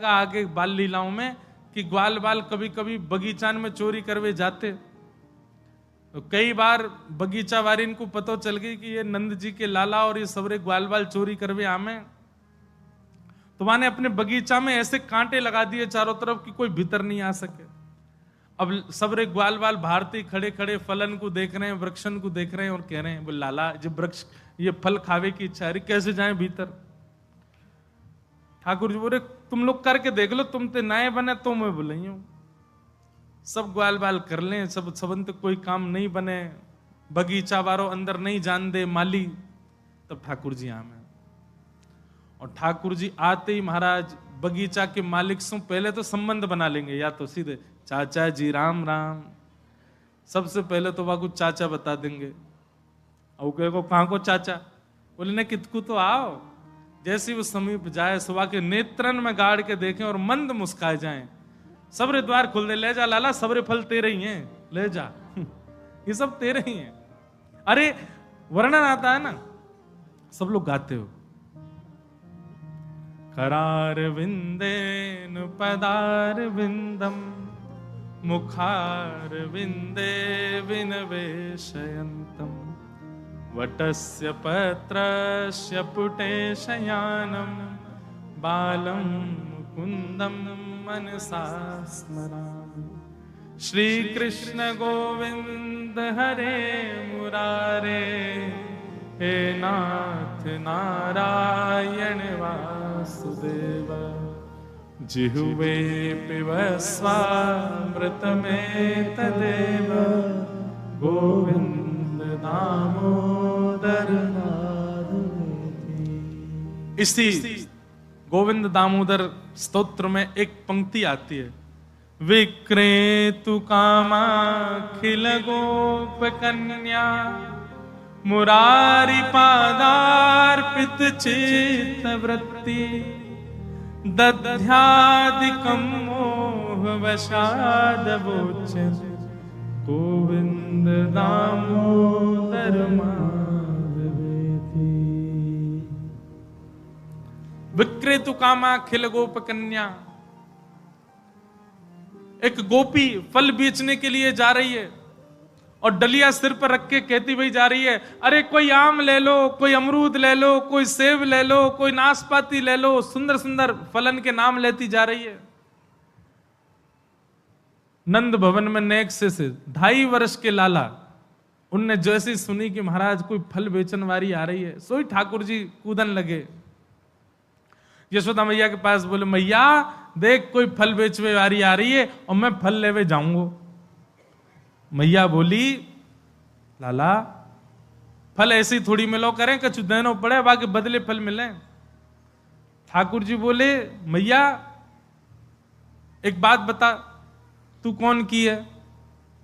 आगे बाल लीलाओं में कि ग्वाल बाल कभी कभी बगीचान में चोरी करवे जाते। तो कई बार बगीचा वारिन को पता चल गई कि ये नंद जी के लाला और ये सबरे ग्वाल बाल चोरी करवे आमे। तो माने अपने बगीचा में ऐसे कांटे लगा दिए चारों तरफ कि कोई भीतर नहीं आ सके। अब सबरे ग्वाल बाल भारती खड़े खड़े फलन को देख रहे हैं, वृक्षन को देख रहे हैं और कह रहे हैं बोले लाला जब वृक्ष ये फल खावे की इच्छा है कैसे जाए भीतर। ठाकुर जी बोले तुम लोग करके देख लो, तुम ते नए बने तो मैं बोले हूं सब ग्वाल बाल कर लें, सब सबंत कोई काम नहीं बने, बगीचा वारो अंदर नहीं जान दे माली। तब ठाकुर जी आमे और ठाकुर जी आते ही महाराज बगीचा के मालिक से पहले तो संबंध बना लेंगे, या तो सीधे चाचा जी राम राम, सबसे पहले तो वह कुछ चाचा बता देंगे। और कहो कहां को चाचा, बोले ने कितकू तो आओ। जैसे वो समीप जाए सुबह के नेत्रन में गाड़ के देखें और मंद मुस्काए जाएं, सबरे द्वार खुल दे, ले जा लाला सबरे फल तेरे ही हैं, ले जा ये सब तेरे ही हैं। अरे वर्णन आता है ना, सब लोग गाते हो करार विंदेन पदार विंदम मुखार विंदे विनवेशयन्तम वटस्य पत्रस्य पुटे शयानं बालं मुकुन्दं मनसा स्मरामि। श्री कृष्ण गोविंद हरे मुरारे, हे नाथ नारायण वासुदेव, जिह्वे पिबस्वामृत में तदेव, गोविंद दामोदर। इसी गोविंद दामोदर स्तोत्र में एक पंक्ति आती है, विक्रेतु कामाखिल गोप कन्या, मुरारी पादार्पित चित्त वृत्ति, दध्यादिकं मोह वशाद वोचन, गोविंद दामोदर माधवेति। विक्रेतु कामा खिल गोप कन्या, एक गोपी फल बेचने के लिए जा रही है और डलिया सिर पर रख के कहती हुई जा रही है, अरे कोई आम ले लो, कोई अमरूद ले लो, कोई सेब ले लो, कोई नाशपाती ले लो, सुंदर सुंदर फलन के नाम लेती जा रही है। नंद भवन में नेक से 2.5 वर्ष के लाला, उनने जैसी सुनी कि महाराज कोई फल बेचन वाली आ रही है, सोई ठाकुर जी कूदन लगे यशोदा मैया के पास, बोले मैया देख कोई फल बेचवे वाली आ रही है और मैं फल लेवे जाऊंगा। मैया बोली लाला फल ऐसे ही थोड़ी मिलो करें, कछु देनो पड़े बाकी बदले फल मिले। ठाकुर जी बोले मैया एक बात बता, तू कौन की है?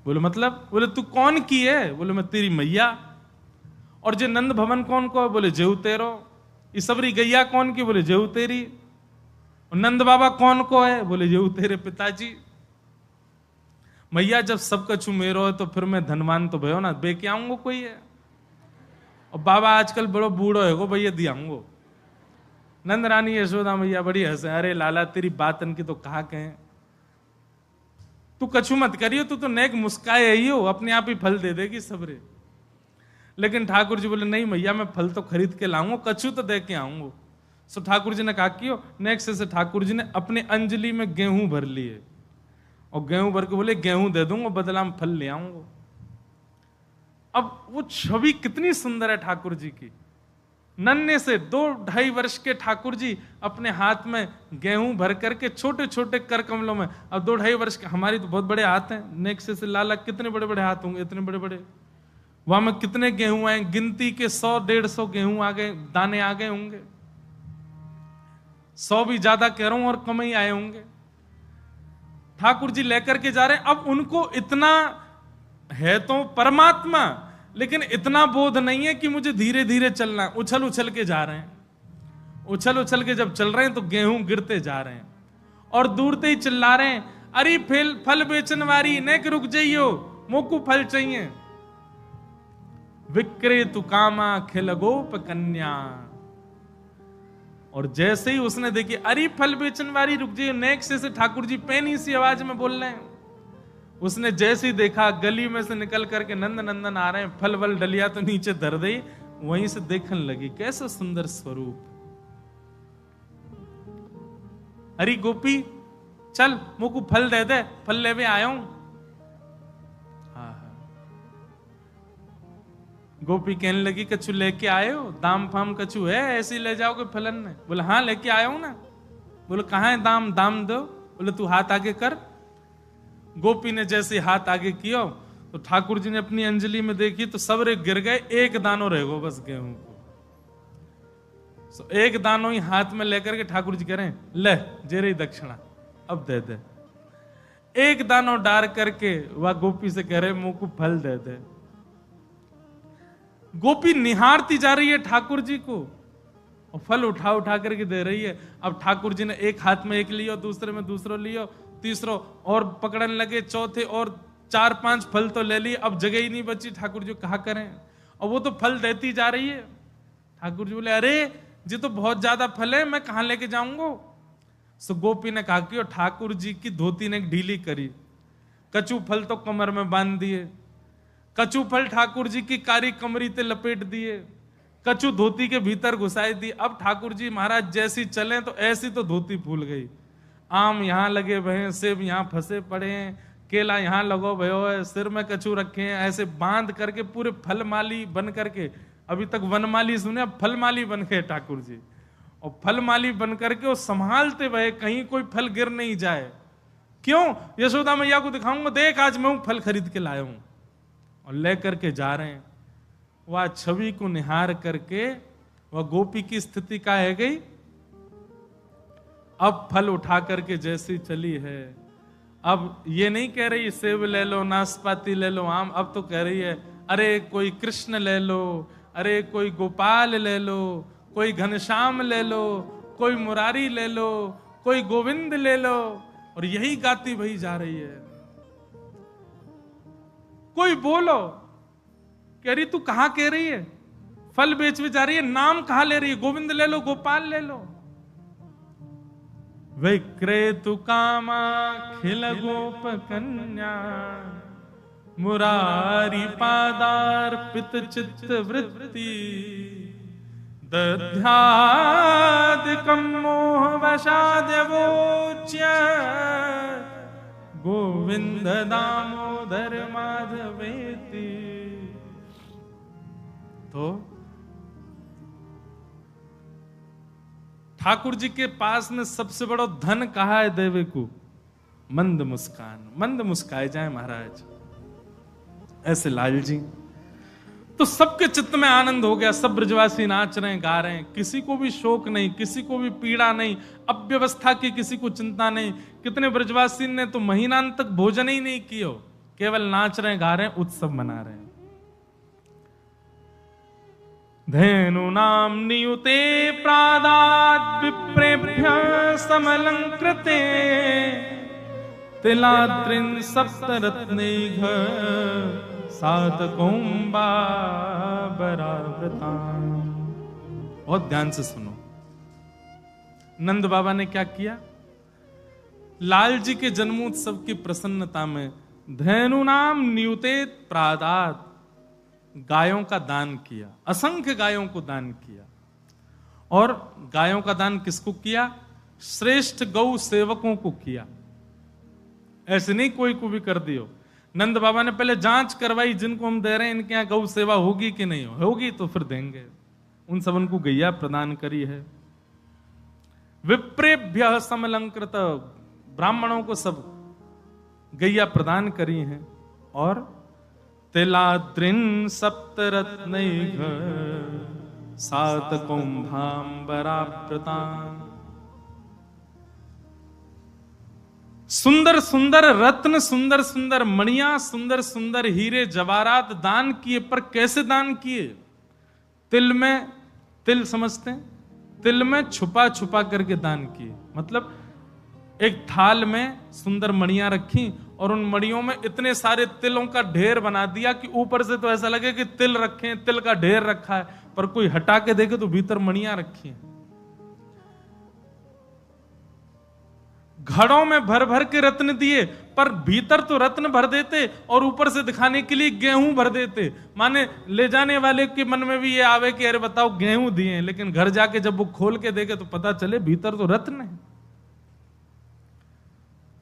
बोले मतलब? बोले तू कौन की है? बोले मैं तेरी मैया। और जे नंद भवन कौन को? बोले जेऊ तेरो। ये सबरी गैया कौन की? बोले जेऊ तेरी। और नंद बाबा कौन को है? बोले जेऊ तेरे पिताजी। मैया जब सब कछु मेरो है तो फिर मैं धनवान तो भयो ना, बे के आऊंगो कोई है। और बाबा आजकल बड़ो बूढ़ो है गो भैया दियांगो। नंद रानी यशोदा मैया बड़ी हंसे, अरे लाला तेरी बात इनकी तो कहा कहें, तू कछु मत करियो, तू तो नेक मुस्काए ही हो, अपने आप ही फल दे देगी सबरे। लेकिन ठाकुर जी बोले नहीं मैया मैं फल तो खरीद के लाऊंगा, कछु तो दे के आऊंगा। सो ठाकुर जी ने कहा क्यों? नेक्स्ट से ठाकुर जी ने अपने अंजलि में गेहूं भर लिए और गेहूं भर के बोले गेहूं दे दूंगा, बदला में फल ले आऊंगा। अब वो छवि कितनी सुंदर है ठाकुर जी की। नन्हे से 2-2.5 वर्ष के ठाकुर जी अपने हाथ में गेहूं भर करके छोटे छोटे कर कमलों में, अब 2-2.5 वर्ष के, हमारी तो बहुत बड़े हाथ हैं, नेक्स्ट से लाला कितने बड़े बड़े हाथ होंगे, इतने बड़े बड़े। वहां में कितने गेहूं आए, गिनती के 100-150 गेहूं आ गए, दाने आ गए होंगे, 100 भी ज्यादा कह रहा हूं और कम ही आए होंगे। ठाकुर जी लेकर के जा रहे हैं। अब उनको इतना है तो परमात्मा, लेकिन इतना बोध नहीं है कि मुझे धीरे धीरे चलना, उछल उछल के जा रहे हैं। उछल उछल के जब चल रहे हैं तो गेहूं गिरते जा रहे हैं और दूर से ही चिल्ला रहे हैं, अरे फल बेचन वारी नेक रुक जाइयो, मोकू फल चाहिए। विक्रेतु कामा खिल गोप कन्या। और जैसे ही उसने देखी, अरे फल बेचन वाली रुक जाइए, नेक्स्ट से ठाकुर जी पैनी सी आवाज में बोल रहे हैं। उसने जैसे ही देखा, गली में से निकल करके नंद नंदन आ रहे हैं, फल वल डलिया तो नीचे धर दी, वहीं से देखने लगी कैसा सुंदर स्वरूप। अरे गोपी चल मुझको फल दे दे, फल ले आया हूं। गोपी कहने लगी कछु लेके आए हो, दाम फाम कछु है, ऐसे ही ले जाओगे फलन में? बोले हाँ लेके आया हूं ना। बोले कहाँ है दाम? दाम दो। बोले तू हाथ आगे कर। गोपी ने जैसे हाथ आगे किया तो ठाकुर जी ने अपनी अंजलि में देखी तो सबरे गिर गए, एक दानो रह गो बस गेहूं को। एक दानो ही हाथ में लेकर के ठाकुर जी कह रहे हैं ले जेरे दक्षिणा अब दे दे। एक दानो डार करके वह गोपी से कह रहे मुंह को फल दे दे। गोपी निहारती जा रही है ठाकुर जी को और फल उठा उठा करके दे रही है। अब ठाकुर जी ने एक हाथ में एक लियो, दूसरे में दूसरो लियो, तीसरो और पकड़ने लगे, चौथे और 4-5 फल तो ले लिए। अब जगह ही नहीं बची, ठाकुर जी कहा करें। और वो तो फल देती जा रही है। ठाकुर जी बोले अरे जी तो बहुत ज्यादा फल है, मैं कहां लेके जाऊंगा। सो गोपी ने कहा कि ठाकुर जी की धोती ने ढीली करी, कचू फल तो कमर में बांध दिए, कचू फल ठाकुर जी की कारी कमरी ते लपेट दिए, कचू धोती के भीतर घुसाई दी। अब ठाकुर जी महाराज जैसी चले तो ऐसी तो धोती फूल गई। आम यहाँ लगे भय, सेब यहाँ फंसे पड़े हैं, केला यहाँ लगो भयो है, सिर में कचू रखे हैं, ऐसे बांध करके पूरे फलमाली बन करके, अभी तक वनमाली सुने, अब फलमाली बन गए ठाकुर जी। और फलमाली बन करके वो संभालते भय कहीं कोई फल गिर नहीं जाए। क्यों? यशोदा मैया को दिखाऊंगा, देख आज मैं फल खरीद के लाया हूं। और लेकर के जा रहे हैं। वह छवि को निहार करके वह गोपी की स्थिति का है गई। अब फल उठा करके जैसी चली है, अब ये नहीं कह रही सेब ले लो, नाशपाती ले लो, आम। अब तो कह रही है अरे कोई कृष्ण ले लो, अरे कोई गोपाल ले लो, कोई घनश्याम ले लो, कोई मुरारी ले लो, कोई गोविंद ले लो। और यही गाती वही जा रही है। कोई बोलो, कह रही तू कहां कह रही है, फल बेच जा रही है, नाम कहां ले रही है, गोविंद ले लो, गोपाल ले लो। विक्रेतु कामा खिल गोप कन्या, मुरारी पादार्पित चित्त वृत्ति, दध्यादिकं मोह वशाद्यवोच्य, गोविंद दामोदर माधवेति। तो ठाकुर जी के पास में सबसे बड़ा धन कहा है देवे को? मंद मुस्कान। मंद मुस्काए जाए महाराज, ऐसे लाल जी। तो सबके चित्त में आनंद हो गया, सब ब्रजवासी नाच रहे हैं, गा रहे हैं, किसी को भी शोक नहीं, किसी को भी पीड़ा नहीं, अव्यवस्था की किसी को चिंता नहीं। कितने ब्रजवासी ने तो महीनांत तक भोजन ही नहीं किया, केवल नाच रहे हैं, गा रहे हैं, उत्सव मना रहे हैं। धेनु नाम नियुते प्रादात् विप्रेभ्य समलंकृते, तिलाद्रिन सप्तरत्नैः सातकौंबाबरावृता। बहुत ध्यान से सुनो, नंद बाबा ने क्या किया? लाल जी के जन्मोत्सव की प्रसन्नता में धेनु नाम नियुते प्रादात् गायों का दान किया, असंख्य गायों को दान किया। और गायों का दान किसको किया? श्रेष्ठ गौ सेवकों को किया। ऐसे नहीं कोई को भी कर दियो। नंद बाबा ने पहले जांच करवाई, जिनको हम दे रहे हैं इनके यहाँ गौ सेवा होगी कि नहीं होगी, तो फिर देंगे। उन सब उनको गैया प्रदान करी है। विप्रेभ्य समलंकृत, ब्राह्मणों को सब गैया प्रदान करी हैं। और तिलाद्रिन सप्तरत्नैः सातकौंभाम्बरावृताम्, सुंदर सुंदर रत्न, सुंदर सुंदर मणियां, सुंदर सुंदर हीरे जवाहरात दान किए। पर कैसे दान किए? तिल में, तिल समझते हैं, तिल में छुपा छुपा करके दान किए। मतलब एक थाल में सुंदर मणियां रखी और उन मणियों में इतने सारे तिलों का ढेर बना दिया कि ऊपर से तो ऐसा लगे कि तिल रखे हैं, तिल का ढेर रखा है, पर कोई हटा के देखे तो भीतर मणियां रखी हैं। घड़ों में भर भर के रत्न दिए, पर भीतर तो रत्न भर देते और ऊपर से दिखाने के लिए गेहूं भर देते। माने ले जाने वाले के मन में भी ये आवे कि अरे बताओ गेहूं दिए, लेकिन घर जाके जब वो खोल के देखे तो पता चले भीतर तो रत्न है।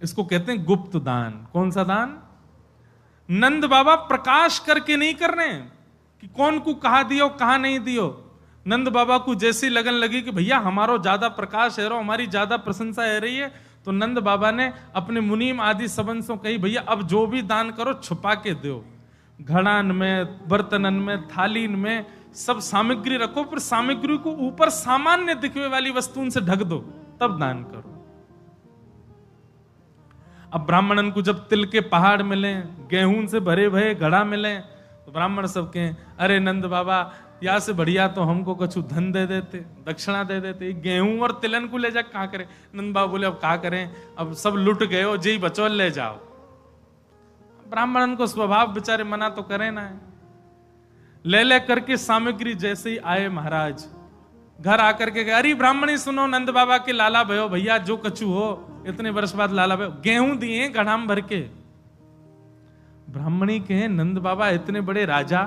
इसको कहते हैं गुप्त दान। कौन सा दान? नंद बाबा प्रकाश करके नहीं कर रहे हैं कि कौन को कहा दियो कहा नहीं दियो। नंद बाबा को जैसी लगन लगी कि भैया हमारो ज्यादा प्रकाश है, हमारी ज्यादा प्रशंसा है रही है, तो नंद बाबा ने अपने मुनीम आदि सबंसों कही भैया अब जो भी दान करो छुपा के दो, घड़ान में, बर्तनन में, थालीन में सब सामग्री रखो, पर सामग्री को ऊपर सामान्य दिखने वाली वस्तुओं से ढक दो, तब दान करो। अब ब्राह्मणन को जब तिल के पहाड़ मिले, गेहूं से भरे भरे घड़ा मिले, तो ब्राह्मण सब कहें अरे नंद बाबा या से बढ़िया तो हमको कुछ धन दे देते, दक्षिणा दे देते, गेहूं और तिलन को ले जा कहां करें। नंद बाबा बोले अब कहा करें, अब सब लुट गए हो, जी बचो ले जाओ। ब्राह्मणन को स्वभाव बेचारे मना तो करे ना है। ले ले करके सामग्री जैसे ही आए महाराज घर आकर के अरे ब्राह्मणी सुनो, नंद बाबा के लाला भयो भैया जो कछु हो, इतने वर्ष बाद लाला भयो, गेहूं दिए घड़ाम भर के। ब्राह्मणी कहे नंद बाबा इतने बड़े राजा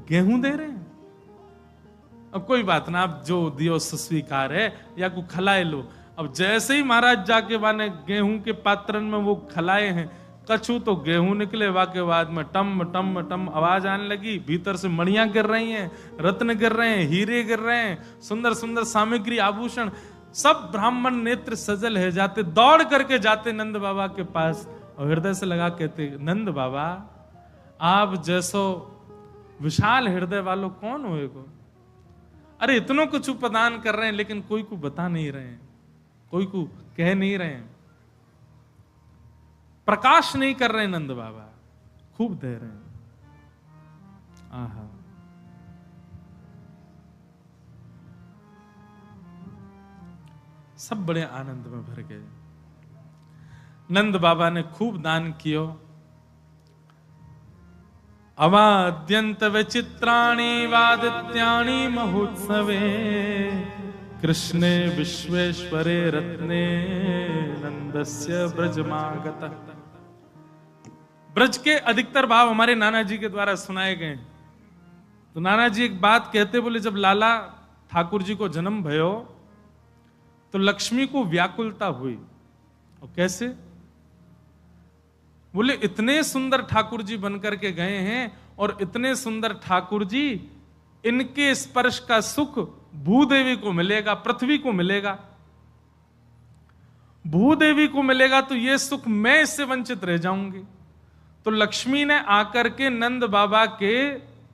गेहूं दे रहे हैं। अब कोई बात ना, अब जो दियो स्वीकार है, या को खलाए लो। अब जैसे ही महाराज जाके माने गेहूं के पात्रन में वो खलाए हैं, कछु तो गेहूं निकले, वाके बाद में टम टम टम आवाज आने लगी, भीतर से मणियां गिर रही हैं, रत्न गिर रहे हैं, हीरे गिर रहे हैं, सुंदर सुंदर सामग्री आभूषण, सब ब्राह्मण नेत्र सजल है जाते, दौड़ करके जाते नंद बाबा के पास और हृदय से लगा कहते नंद बाबा आप जैसो विशाल हृदय वालों कौन होएगो। अरे इतनों कुछ प्रदान कर रहे हैं लेकिन कोई को बता नहीं रहे हैं, कोई को कह नहीं रहे हैं, प्रकाश नहीं कर रहे हैं। नंद बाबा खूब दे रहे हैं। आहा, सब बड़े आनंद में भर गए। नंद बाबा ने खूब दान कियो। अवाद्यंत विचित्राणि वादित्याणि महोत्सवे कृष्णे विश्वेश्वरे रत्ने नंदस्य ब्रजमागत। ब्रज के अधिकतर भाव हमारे नाना जी के द्वारा सुनाए गए। तो नाना जी एक बात कहते, बोले जब लाला ठाकुर जी को जन्म भयो तो लक्ष्मी को व्याकुलता हुई। और कैसे? बोले इतने सुंदर ठाकुर जी बनकर के गए हैं और इतने सुंदर ठाकुर जी, इनके स्पर्श का सुख भूदेवी को मिलेगा, पृथ्वी को मिलेगा, भूदेवी को मिलेगा, तो यह सुख मैं इससे वंचित रह जाऊंगी। तो लक्ष्मी ने आकर के नंद बाबा के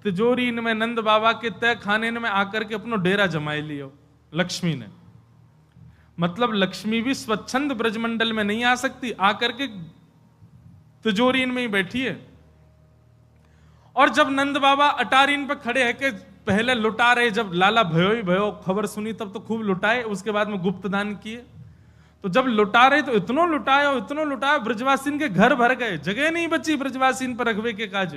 तिजोरी में, नंद बाबा के तय खाने में आकर के अपना डेरा जमाए लियो। लक्ष्मी ने, मतलब लक्ष्मी भी स्वच्छंद ब्रजमंडल में नहीं आ सकती, आकर के तिजोरी में ही बैठी है। और जब नंद बाबा अटारीन पर खड़े है के पहले लुटा रहे, जब लाला भयो ही भयो खबर सुनी तब तो खूब लुटाए, उसके बाद में गुप्त दान किए। तो जब लुटा रहे तो इतनों लुटाया, ब्रजवासीन के घर भर गए, जगह नहीं बची ब्रजवासीन पर रखवे के काज।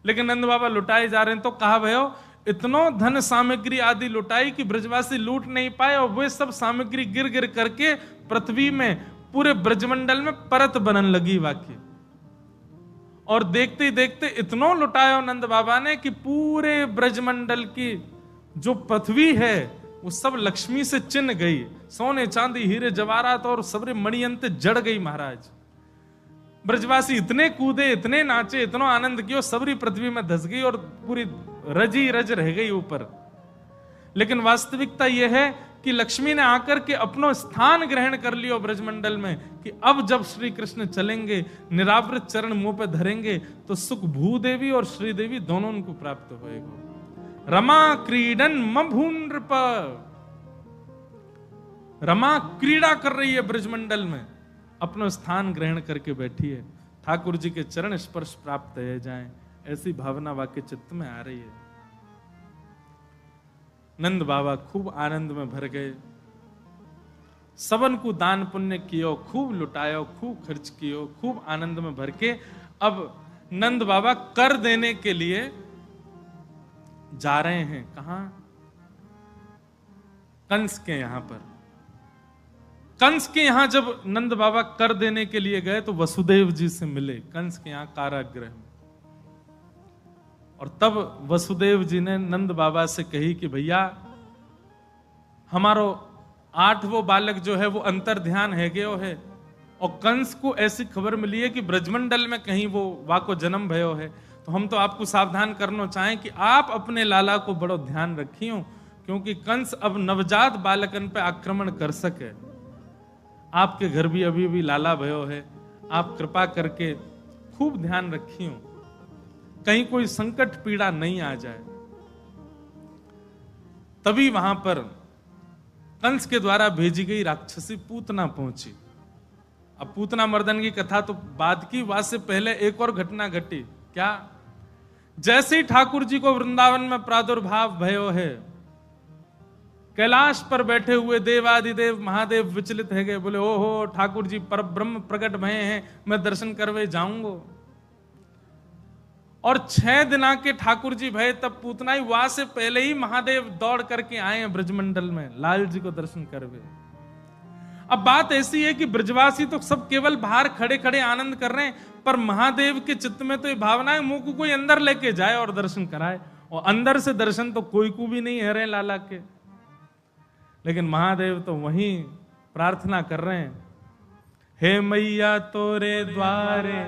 लेकिन नंद बाबा लुटाए जा रहे हैं, तो कहा भयो इतनो धन सामग्री आदि लुटाई कि ब्रजवासी लूट नहीं पाए, और वे सब सामग्री गिर गिर करके पृथ्वी में पूरे ब्रजमंडल में परत बनन लगी वाकई। और देखते ही देखते इतनो लुटाया नंद बाबा ने कि पूरे ब्रजमंडल की जो पृथ्वी है वो सब लक्ष्मी से चिन्ह गई। सोने चांदी हीरे जवाहरात और सबरे मणियंत जड़ गई महाराज। ब्रजवासी इतने कूदे, इतने नाचे, इतना आनंद किया, सबरी पृथ्वी में धस गई और पूरी रजी रज रह गई ऊपर। लेकिन वास्तविकता यह है कि लक्ष्मी ने आकर के अपनो स्थान ग्रहण कर लियो ब्रजमंडल में, कि अब जब श्री कृष्ण चलेंगे, निरावृत चरण मुंह पे धरेंगे, तो सुख भूदेवी और श्रीदेवी दोनों उनको प्राप्त होएगा। रमा क्रीडन मभून नृप, रमा क्रीड़ा कर रही है ब्रजमंडल में, अपना स्थान ग्रहण करके बैठी है, ठाकुर जी के चरण स्पर्श प्राप्त है जाए, ऐसी भावना वाक्य चित्त में आ रही है। नंद बाबा खूब आनंद में भर गए, सबन को दान पुण्य कियो, खूब लुटायो, खूब खर्च कियो, खूब आनंद में भर के अब नंद बाबा कर देने के लिए जा रहे हैं। कहां? कंस के यहां पर। कंस के यहां जब नंद बाबा कर देने के लिए गए तो वसुदेव जी से मिले कंस के यहां कारागृह में। और तब वसुदेव जी ने नंद बाबा से कही कि भैया हमारो 8वां बालक जो है वो अंतर ध्यान है गयो है, और कंस को ऐसी खबर मिली है कि ब्रजमंडल में कहीं वो वाको जन्म भयो है, तो हम तो आपको सावधान करना चाहें कि आप अपने लाला को बड़ो ध्यान रखियो, क्योंकि कंस अब नवजात बालकन पे आक्रमण कर सके। आपके घर भी अभी भी लाला भयो है, आप कृपा करके खूब ध्यान रखियो, कहीं कोई संकट पीड़ा नहीं आ जाए। तभी वहां पर कंस के द्वारा भेजी गई राक्षसी पूतना पहुंची। अब पूतना मर्दन की कथा तो बाद की बात से पहले एक और घटना घटी। क्या? जैसे ही ठाकुर जी को वृंदावन में प्रादुर्भाव भयो है, कैलाश पर बैठे हुए देवादिदेव महादेव विचलित है गए, बोले ओहो ठाकुर जी पर ब्रह्म प्रकट भये हैं, मैं दर्शन करवे जाऊंगा। और 6 दिना के ठाकुर जी भय, तब पूतना ही वहां से पहले ही महादेव दौड़ करके आए हैं ब्रजमंडल में लाल जी को दर्शन करवे। अब बात ऐसी है कि ब्रजवासी तो सब केवल बाहर खड़े खड़े आनंद कर रहे हैं, पर महादेव के चित्त में तो ये भावना है मुंह को कोई अंदर लेके जाए और दर्शन कराए, और अंदर से दर्शन तो कोई को भी नहीं है रहे लाला के। लेकिन महादेव तो वहीं प्रार्थना कर रहे हैं, हे मैया तोरे द्वारे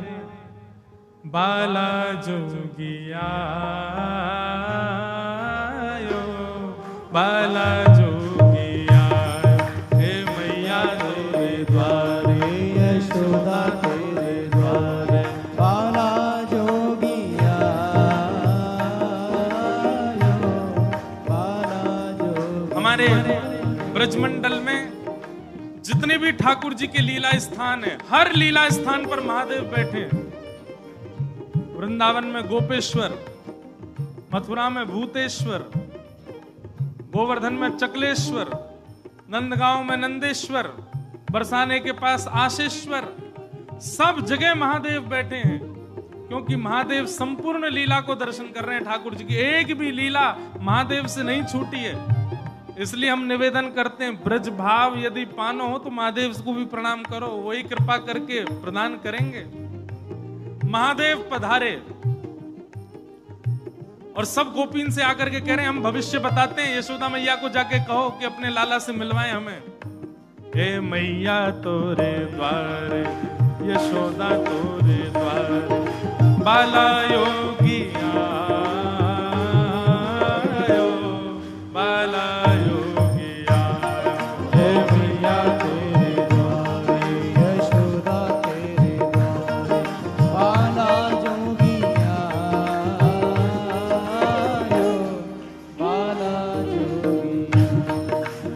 बाला जोगिया बाला जोगिया, हे मैया तेरे द्वारे यशोदा तेरे द्वारे बाला जोगिया बाला जोगिया। हमारे ब्रजमंडल में जितने भी ठाकुर जी के लीला स्थान है, हर लीला स्थान पर महादेव बैठे हैं। वृंदावन में गोपेश्वर, मथुरा में भूतेश्वर, गोवर्धन में चकलेश्वर, नंदगांव में नंदेश्वर, बरसाने के पास आशेश्वर, सब जगह महादेव बैठे हैं, क्योंकि महादेव संपूर्ण लीला को दर्शन कर रहे हैं। ठाकुर जी की एक भी लीला महादेव से नहीं छूटी है। इसलिए हम निवेदन करते हैं, ब्रज भाव यदि पानो हो तो महादेव को भी प्रणाम करो, वही कृपा करके प्रदान करेंगे। महादेव पधारे और सब गोपीन से आकर के कह रहे हैं हम भविष्य बताते हैं, यशोदा मैया को जाके कहो कि अपने लाला से मिलवाएं हमें। हे मैया तोरे द्वारे यशोदा तोरे द्वारे बाला योगिया बाला योगिया, हे मैया तेरे द्वारे यशोदा तेरे द्वारे बाला जोगिया बाला जोगिया,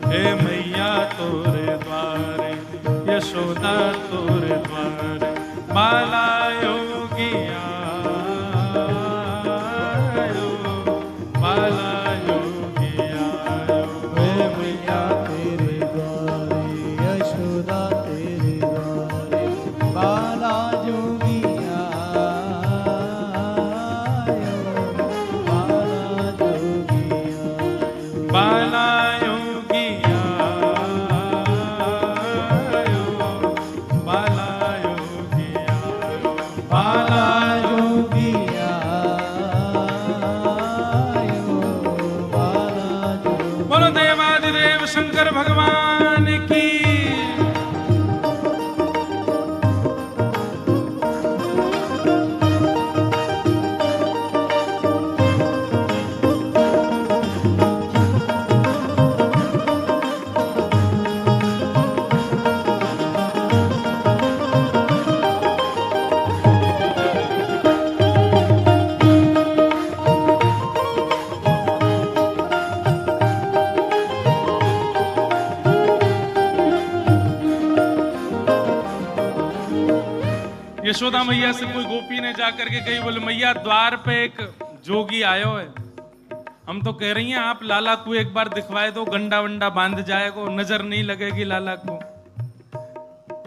हे मैया तोरे द्वारे यशोदा तोरे द्वारे बाला योगिया बाला योगिया, हे मैया तेरे द्वारे यशोदा तेरे द्वारे बाला जोगिया बाला जोगिया बाला योगिया बाला योगिया बाला योगिया बाला जोगिया। बोलो देवादिदेव शंकर भगवान की। यशोदा मैया से कोई गोपी ने जाकर के कही, बोले मैया द्वार पे एक जोगी आयो है, हम तो कह रही हैं आप लाला को एक बार दिखवाए दो, गंडा वंडा बांध जाएगा, नजर नहीं लगेगी लाला को।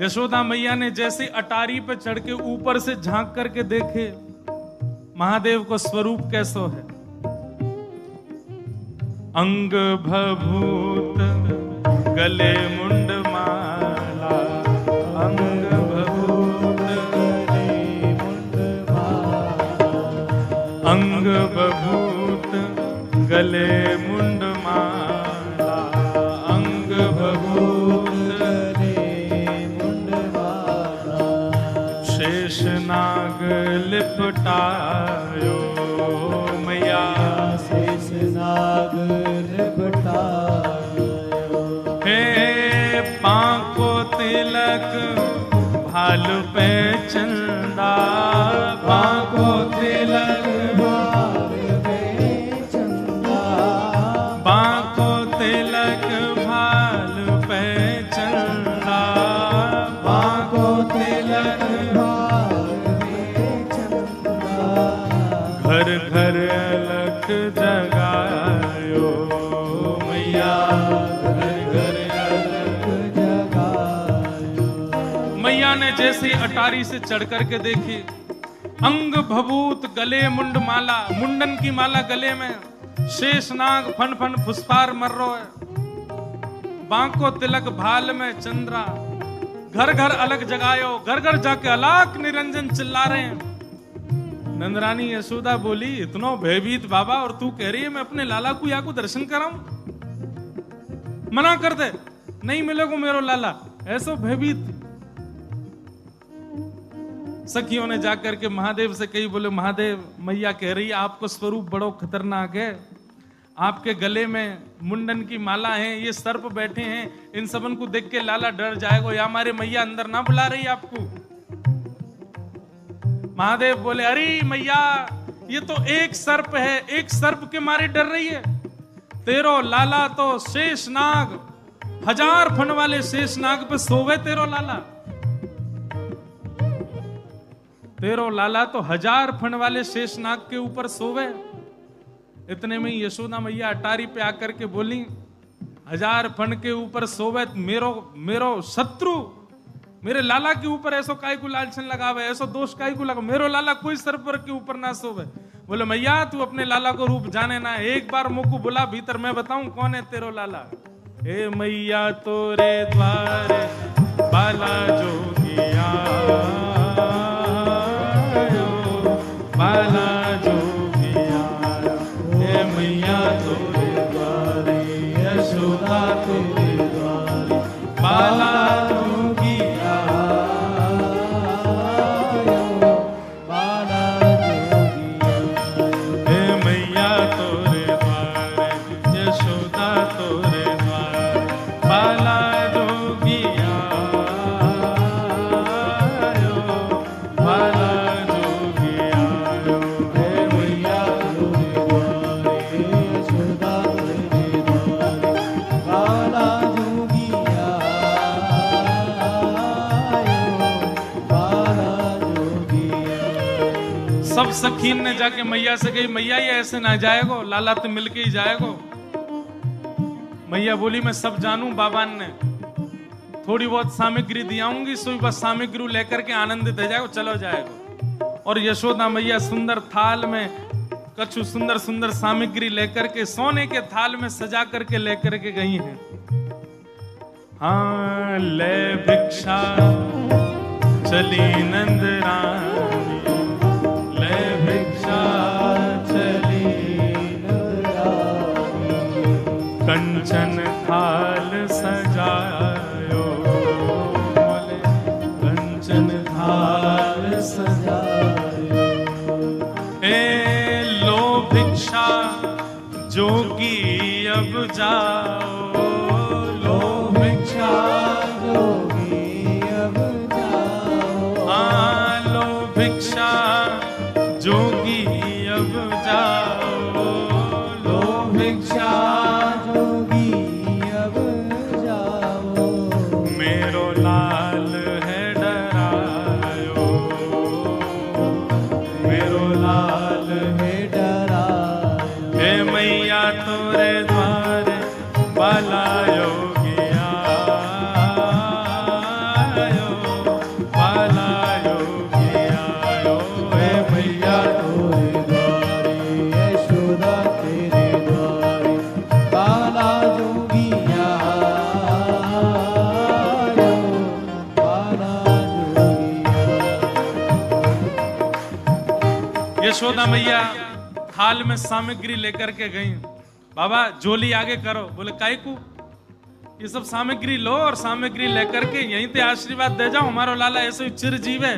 यशोदा मैया ने जैसे अटारी पे चढ़ के ऊपर से झांक करके देखे महादेव को स्वरूप कैसो है, अंग भभूत गले मुंड मार गले मुंड माला, अंग भभूत शेष नाग लिपटायो मैया, शेष नाग लिपटायो। हे पांको तिलक भालू पे चंदा, पांको तिलक भालू पे चंदा, पांको तिलक भालू पे चंदा, पांको तिलक भालू पे चंदा। घर घर अलख जगायो मैया, घर घर अलख जगायो। मैया ने जैसे अटारी से चढ़ करके देखी, अंग भभूत गले मुंड माला, मुंडन की माला गले में, शेष नाग फन फन फुसफार मर रो है, बांको तिलक भाल में चंद्रा, घर घर अलग जगायो, घर घर जाके अलाक निरंजन चिल्ला रहे हैं। नंदरानी यशोदा बोली, इतना भयभीत बाबा, और तू कह रही है मैं अपने लाला को या को दर्शन कराऊं? मना कर दे, नहीं मिलेगा मेरो लाला। ऐसो भयभीत। सखियों ने जाकर के महादेव से कही, बोले महादेव मैया कह रही है आपको स्वरूप बड़ो खतरनाक है, आपके गले में मुंडन की माला है, ये सर्प बैठे हैं, इन सबन को देख के लाला डर जाएगा, या हमारे मैया अंदर ना बुला रही आपको। महादेव बोले अरे मैया ये तो एक सर्प है, एक सर्प के मारे डर रही है, तेरो लाला तो शेष नाग, 1000 फन वाले शेष नाग पे सोवे तेरो लाला, तेरो लाला तो 1000 फन वाले शेष नाग के ऊपर सोवे। इतने में यशोदा मैया अटारी पे आकर के बोली, 1000 फन के ऊपर सोवे मेरो शत्रु, मेरे लाला के ऊपर ऐसो काय को लालचन लगावे, ऐसो दोष काय को लगा, मेरो लाला कोई सर्पर के ऊपर ना सोवे। बोले मैया तू अपने लाला को रूप जाने ना, एक बार मुझको बुला भीतर, मैं बताऊं कौन है तेरो लाला। हे मैया तोरे द्वारे बाला जोगिया, बाला जोगिया, हे मैया तोरे द्वारे, यशोदा तोरे द्वारे, बाला जोगिया, बाला जोगिया। हे मैया तोरे द्वारे, यशोदा तोरे द्वारे, बाला जोगिया, बाला जोगिया, हे मैया तोरे द्वारे, यशोदा तोरे द्वारे, बाला जोगिया, बाला जोगिया। सब सखीन ने जाके मैया से कही, मैया ये ऐसे ना जाएगो, लाला तो मिलके ही जाएगो। मैया बोली मैं सब जानूं, बाबा ने थोड़ी बहुत सामग्री दियाऊंगी, सोई बस सामग्री लेकर के आनंदित हो जाएगो, चलो जाएगो। और यशोदा मैया सुंदर थाल में कछु सुंदर सुंदर सामग्री लेकर के सोने के थाल में सजा करके लेकर के गई हैं। हाँ ले भिक्षा चली नंद रानी, ले भिक्षा चली नंद रानी, कंचन थाल सजायो, बोले कंचन थाल सजायो। ए लो भिक्षा जोगी अब जाओ, लो भिक्षा जोगी अब जाओ, हाँ लो भिक्षा जोगी अब जाओ, लो भिक्षा जोगी अब जाओ। मेरो लाल है डरायो, मेरो लाल है डरायो, हे मैया तोरे द्वारे बाला योगिया, बाला योगिया, हे मैया तोरे द्वारे, यशोदा तेरे द्वारे, बाला जोगिया, बाला जोगिया। यशोदा मैया थाल में सामग्री लेकर के गई। बाबा झोली आगे करो। बोले काहे को? ये सब सामग्री लो और सामग्री लेकर के यहीं पे आशीर्वाद दे जाओ, हमारा लाला ऐसे ही चिरजीव है।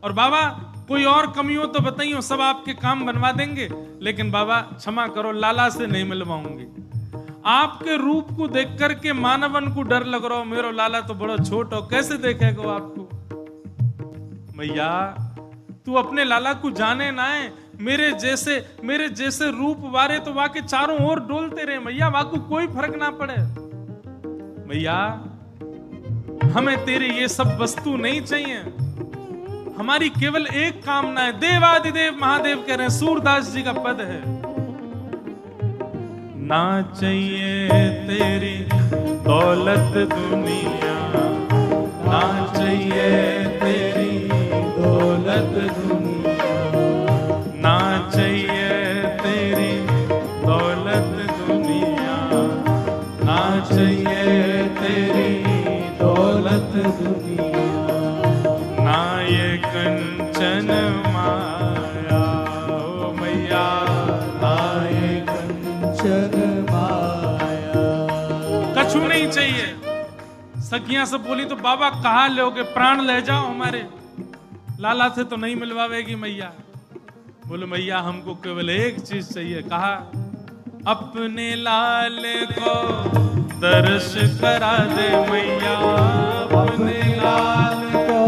और बाबा कोई और कमी हो तो बताइए, सब आपके काम बनवा देंगे, लेकिन बाबा क्षमा करो, लाला से नहीं मिलवाऊंगी। आपके रूप को देख करके मानवन को डर लग रहा हो, मेरो लाला तो बड़ा छोट हो, कैसे देखेगा आपको? भैया तू अपने लाला को जाने ना है, मेरे जैसे रूप वारे तो वाके चारों ओर डोलते रहे भैया, वाको कोई फर्क ना पड़े। भैया हमें तेरी ये सब वस्तु नहीं चाहिए, हमारी केवल एक कामना है। देवादिदेव महादेव कह रहे हैं, सूरदास जी का पद है, ना चाहिए तेरी दौलत दुनिया, ना चाहिए तेरी दौलत दुनिया, ना चाहिए तेरी दौलत दुनिया, ना चाहिए तेरी दौलत दुनिया, ना ये कंचन माया। ओ मैया आए कंचन माया, कछु नहीं चाहिए। सखियां सब बोली तो बाबा कहाँ लोगे, प्राण ले जाओ हमारे, लाला से तो नहीं मिलवावेगी मैया। बोले मैया हमको केवल एक चीज चाहिए। कहा अपने लाल को दर्श करा दे मैया, अपने लाल को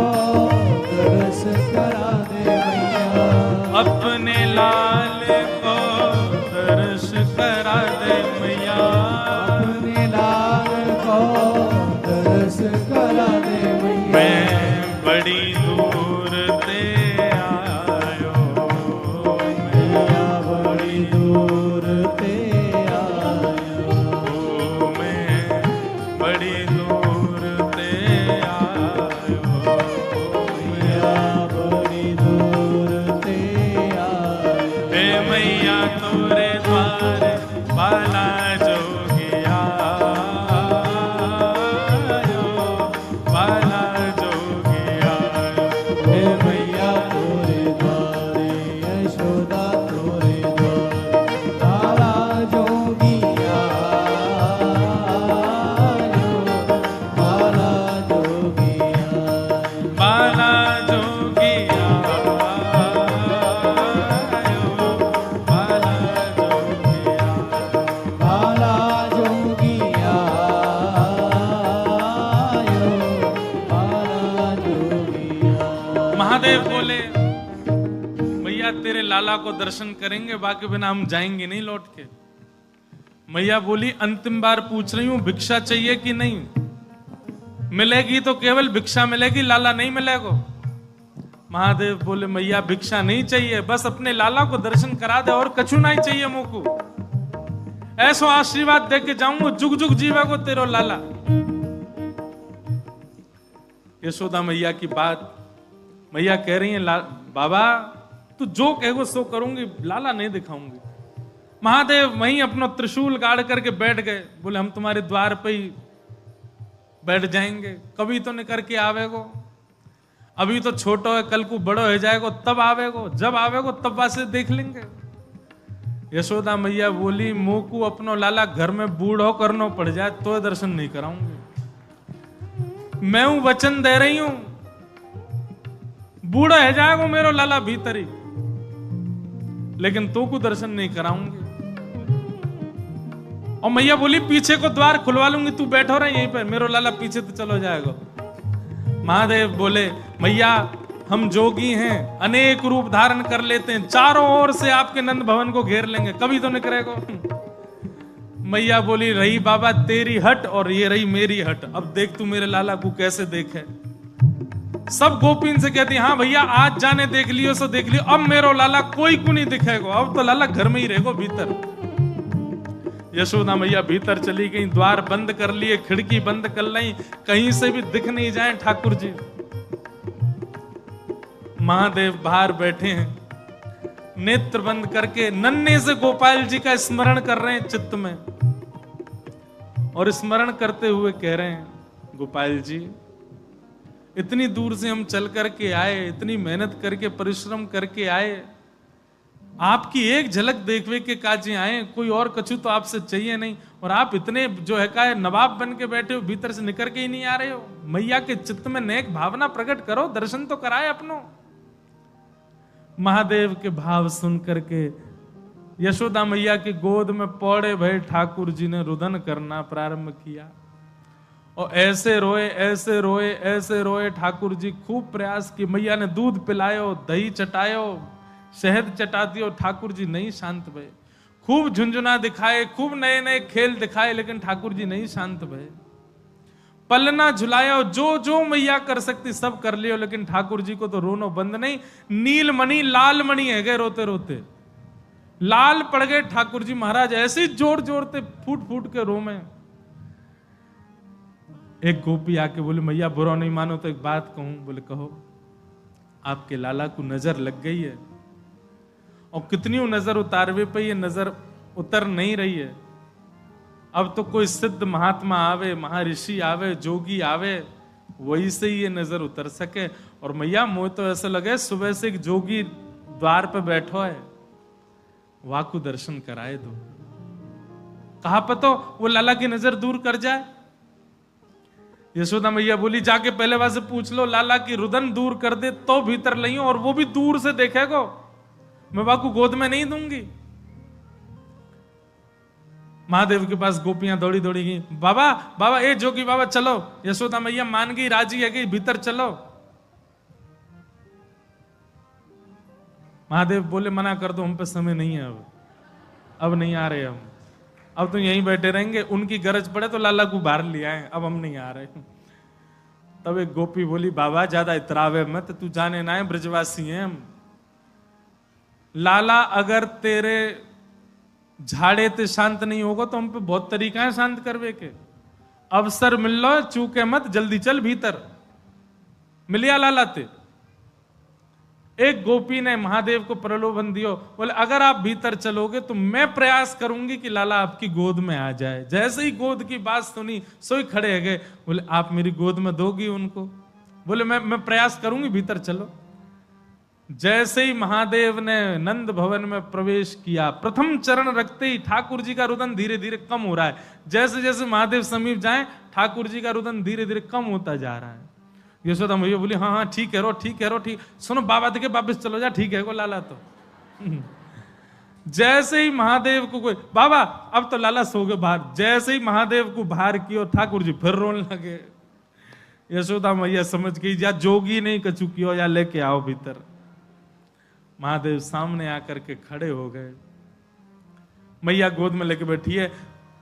दर्श करा दे मैया, अपने लाल को दर्श करा दे मैया, अपने लाल को दर्श करा दे मैया। मैं बड़ी दूर ते आयो, मैया बड़ी दूर ते आयो, ओ मैं बड़ी दूर ते आयो, मैया बड़ी दूर ते आयो, हे मैया तोरे द्वार बाला जोगिया बाला जोगिया। हे मैया तोरे द्वारे यशोदा तोरे द्वारे, बाला जोगिया बाला जोगिया, बाला जोगिया बाला जोगिया। बाला जोगिया बाला जोगिया। महादेव बोले मैया तेरे लाला को दर्शन करेंगे, बाकी बिना हम जाएंगे नहीं लौट के। मैया बोली अंतिम बार पूछ रही हूं, भिक्षा चाहिए कि नहीं? मिलेगी तो केवल भिक्षा मिलेगी, लाला नहीं मिलेगा। महादेव बोले मैया भिक्षा नहीं चाहिए, बस अपने लाला को दर्शन करा दे, और कछु नहीं चाहिए मुझको। ऐसो आशीर्वाद दे के जाऊंगा, जुग जुग जीवा को तेरो लाला। यशोदा मैया की बात, मैया कह रही है बाबा तू जो कहेगो सो करूंगी, लाला नहीं दिखाऊंगी। महादेव वहीं अपना त्रिशूल गाड़ करके बैठ गए। बोले हम तुम्हारे द्वार पे ही बैठ जाएंगे, कभी तो नहीं करके आवेगो, अभी तो छोटो है, कल को बड़ो हो जाएगो तब आवेगो, जब आवेगो तब वासे देख लेंगे। यशोदा मैया बोली मुंह को अपनो लाला घर में बूढ़ो करनो पड़ जाए तो दर्शन नहीं कराऊंगी। मैं हूं वचन दे रही हूं, बूढ़ा है जाएगो मेरो लाला भीतरी, लेकिन तो को दर्शन नहीं कराऊंगी। और मैया बोली पीछे को द्वार खुलवा लूंगी, तू बैठो रहे यहीं पर, मेरो लाला पीछे तो चलो जाएगा। महादेव बोले मैया हम जोगी हैं, अनेक रूप धारण कर लेते हैं, चारों ओर से आपके नंद भवन को घेर लेंगे, कभी तो नहीं करेगा। मैया बोली रही बाबा तेरी हट और ये रही मेरी हट, अब देख तू मेरे लाला को कैसे देखे। सब गोपीन से कहती हाँ भैया आज जाने देख लियो सो देख लियो, अब मेरो लाला कोई को नहीं दिखेगा, अब तो लाला घर में ही रहेगा भीतर। यशोदा मैया भीतर चली गई, द्वार बंद कर लिए, खिड़की बंद कर ली, कहीं से भी दिख नहीं जाए ठाकुर जी। महादेव बाहर बैठे हैं, नेत्र बंद करके नन्हे से गोपाल जी का स्मरण कर रहे हैं चित्त में, और स्मरण करते हुए कह रहे हैं गोपाल जी इतनी दूर से हम चल करके आए, इतनी मेहनत करके परिश्रम करके आए, आपकी एक झलक देखवे के काजे आए, कोई और कछु तो आपसे चाहिए नहीं, और आप इतने जो है का नवाब बन के बैठे हो, भीतर से निकल के ही नहीं आ रहे हो। मैया के चित्त में नेक भावना प्रकट करो, दर्शन तो कराए अपनों। महादेव के भाव सुन करके यशोदा मैया की गोद में पौड़े भय ठाकुर जी ने रुदन करना प्रारंभ किया, और ऐसे रोए ऐसे रोए ऐसे रोए। ठाकुर जी खूब प्रयास की, मैया ने दूध पिलायो, दही चटायो, शहद चटा दियो, ठाकुर जी नहीं शांत भये। खूब झुंझुना दिखाए, खूब नए नए खेल दिखाए, लेकिन ठाकुर जी नहीं शांत भये। पलना झुलाया, जो जो मैया कर सकती सब कर लियो, लेकिन ठाकुर जी को तो रोनो बंद नहीं। नीलमणि लाल मणि है गए रोते रोते, लाल पड़ गए ठाकुर जी महाराज, ऐसे ही जोर जोरते फूट फूट के रो में। एक गोपी आके बोले मैया बुरा नहीं मानो तो एक बात कहूं। बोले कहो। आपके लाला को नजर लग गई है, और कितनी नजर उतारवे पे ये नजर उतर नहीं रही है। अब तो कोई सिद्ध महात्मा आवे, महर्षि आवे, जोगी आवे, वही से ही ये नजर उतर सके। और मैया मोह तो ऐसा लगे सुबह से एक जोगी द्वार पे बैठो है, वाकु दर्शन कराए दो। कहा पतो वो लाला की नजर दूर कर जाए। यशोदा मैया बोली जाके पहले वहां से पूछ लो, लाला की रुदन दूर कर दे तो भीतर लइयो, और वो भी दूर से देखेगो, मैं वाकु गोद में नहीं दूंगी। महादेव के पास गोपियां दौड़ी दौड़ी गई, बाबा बाबा ए जोगी बाबा चलो। यशोदा मैया मान गई, राजी है गई, भीतर चलो। महादेव बोले मना कर दो, हम पे समय नहीं है, अब नहीं आ रहे हम, अब तो यहीं बैठे रहेंगे, उनकी गरज पड़े तो लाला को बाहर ले आए, अब हम नहीं आ रहे। तब एक गोपी बोली बाबा ज्यादा इतरावे मत, तू जाने ना है ब्रजवासी हैं हम। लाला अगर तेरे झाड़े ते शांत नहीं होगा तो हम पे बहुत तरीका है शांत करवे के। अवसर मिल लो, चूके मत, जल्दी चल भीतर। मिलिया लाला ते। एक गोपी ने महादेव को प्रलोभन दियो, बोले अगर आप भीतर चलोगे तो मैं प्रयास करूंगी कि लाला आपकी गोद में आ जाए। जैसे ही गोद की बात सुनी सोई खड़े है गए, बोले आप मेरी गोद में दोगी उनको? बोले मैं प्रयास करूंगी, भीतर चलो। जैसे ही महादेव ने नंद भवन में प्रवेश किया, प्रथम चरण रखते ही ठाकुर जी का रुदन धीरे धीरे कम हो रहा है। जैसे जैसे महादेव समीप जाए ठाकुर जी का रुदन धीरे धीरे कम होता जा रहा है। यशोदा मैया बोली हाँ हाँ ठीक है रो, ठीक है रो, ठीक। सुनो बाबा देखे वापिस चलो जा, ठीक है को लाला तो। जैसे ही महादेव को कोई बाबा अब तो लाला सो गए बाहर, जैसे ही महादेव को बाहर किया ठाकुर जी फिर रोने लगे। यशोदा मैया समझ गई या जोगी नहीं कछु कियो या लेके आओ भीतर। महादेव सामने आकर के खड़े हो गए, मैया गोद में लेके बैठी है,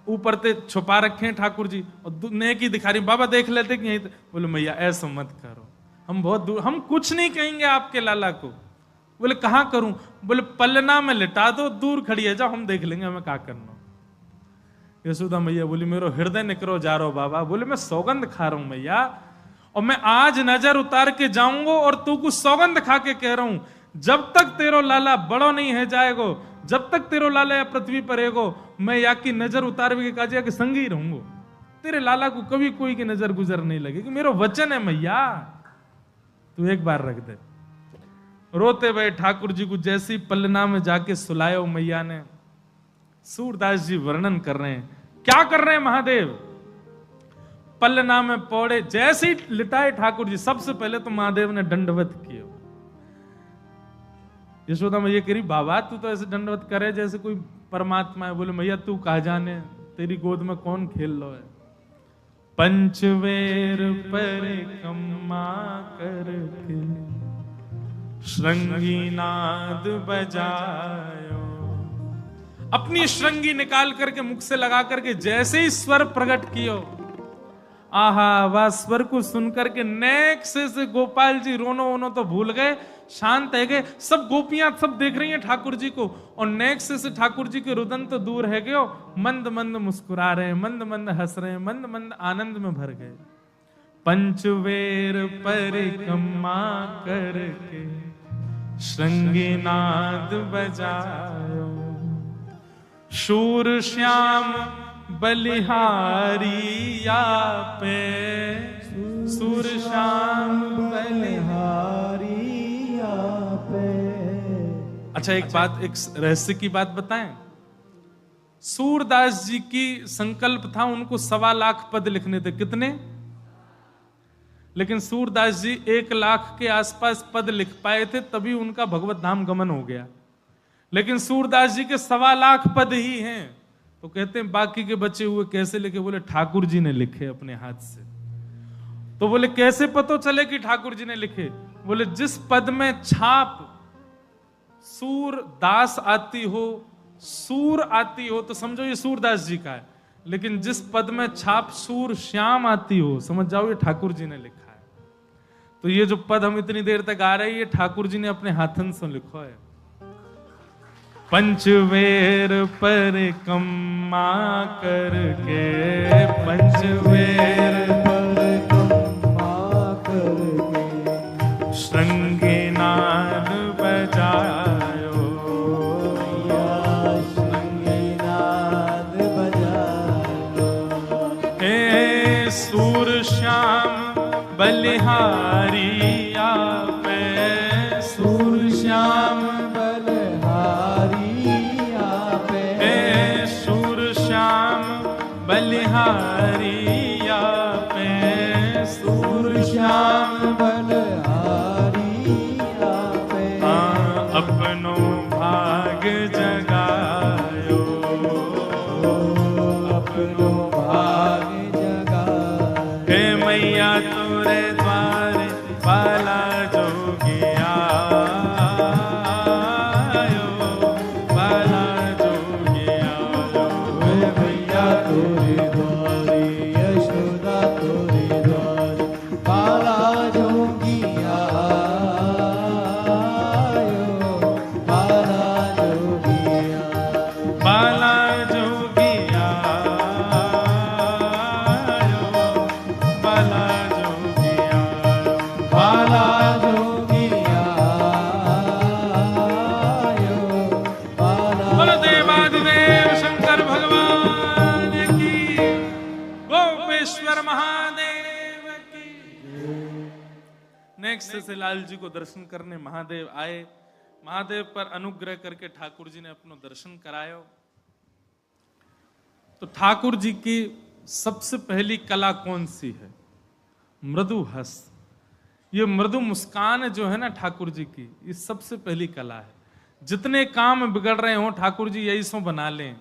ऊपर ते छुपा रखे हैं ठाकुर जी, और नेकी दिखा रही, बाबा देख लेते कि यहीं। बोले मैया ऐसा मत करो, हम बहुत दूर, हम कुछ नहीं कहेंगे आपके लाला को। बोले कहां करूं? बोले पलना में लिटा दो, दूर खड़ी है, जाओ हम देख लेंगे हमें क्या करना। यशोदा मैया बोली मेरो हृदय निकरो जा रहा हो बाबा। बोले मैं सौगंध खा रहा हूं मैया, और मैं आज नजर उतार के जाऊंगा, और तू कुछ सौगंध खा के कह रहा हूं, जब तक तेरो लाला बड़ो नहीं है जाएगो, जब तक तेरो लाला या पृथ्वी पर रहेगो, मैं या की नजर उतार के काजिया के संग ही रहूंगो। तेरे लाला को कभी कोई की नजर गुजर नहीं लगेगी, मेरा वचन है मैया, तू एक बार रख दे। रोते हुए ठाकुर जी को जैसे ही पलना में जाके सुलायो मैया ने। सूरदास जी वर्णन कर रहे हैं, क्या कर रहे हैं महादेव? पलना में पौड़े जैसे ही लिटाए ठाकुर जी, सबसे पहले तो महादेव ने दंडवत किया। यशोदा मैया कह रही बाबा तू तो ऐसे दंडवत करे जैसे कोई परमात्मा है। बोले मैया तू कहा जाने, तेरी गोद में कौन खेल लो है। पंचवेर परिक्रमा करके श्रृंगी नाद बजायो। अपनी श्रृंगी निकाल करके मुख से लगा करके जैसे ही स्वर प्रकट कियो, आहा वह स्वर को सुनकर के नेक से गोपाल जी रोनो वोनो तो भूल गए, शांत है गए। सब गोपियां सब देख रही हैं ठाकुर जी को, और नेक से ठाकुर जी के रुदन तो दूर है गयो, मंद मंद मुस्कुरा रहे हैं, मंद मंद हंस रहे हैं, मंद मंद आनंद में भर गए। पंचवेर परिक्रमा करके श्रृंगी नाद बजायो, शूर श्याम बलिहारी या पे, सूर श्याम बलिहारी या पे, अच्छा एक बात, एक रहस्य की बात बताएं। सूरदास जी की संकल्प था उनको 1.25 लाख पद लिखने थे। कितने? लेकिन सूरदास जी 1 लाख के आसपास पद लिख पाए थे, तभी उनका भगवत धाम गमन हो गया। लेकिन सूरदास जी के 1.25 लाख पद ही हैं। तो कहते हैं बाकी के बचे हुए कैसे लिखे? बोले ठाकुर जी ने लिखे अपने हाथ से। तो बोले कैसे पता चले कि ठाकुर जी ने लिखे? बोले जिस पद में छाप सूरदास आती हो, सूर आती हो, तो समझो ये सूरदास जी का है। लेकिन जिस पद में छाप सूर श्याम आती हो, समझ जाओ ये ठाकुर जी ने लिखा है। तो ये जो पद हम इतनी देर तक आ रहे हैं, ये ठाकुर जी ने अपने हाथन से लिखा है। पंचवेर पर कम्मा करके, पंचवेर पर कम्मा करके, श्रृंगीनाद बजायो, श्रृंगीनाद बजायो। हे सूर श्याम बलिहारी आपे, सूर श्याम बलिहारी आपे, सूर श्याम बलिहारी आपे। अपनो भाग जगायो, अपनो भाग जगायो। हे मैया तोरे द्वारे बाला जोगिया, बाला जोगिया। हे मैया तोरे द्वारे, यशोदा तोरे द्वारे, बाला जोगिया आयो, बाला जोगिया। बाला जोगिया, बाला जोगिया, बाला जोगिया आयो, बाला। बोलो देवादिदेव शंकर भगवान की, गोपेश्वर महादेव की। नेक्स्ट से लाल जी को दर्शन करने महादेव आए। महादेव पर अनुग्रह करके ठाकुर जी ने अपनो दर्शन करायो। तो ठाकुर जी की सबसे पहली कला कौन सी है? मृदु हस। ये मृदु मुस्कान जो है ना ठाकुर जी की, ये सबसे पहली कला है। जितने काम बिगड़ रहे हो ठाकुर जी यही सो बना लें।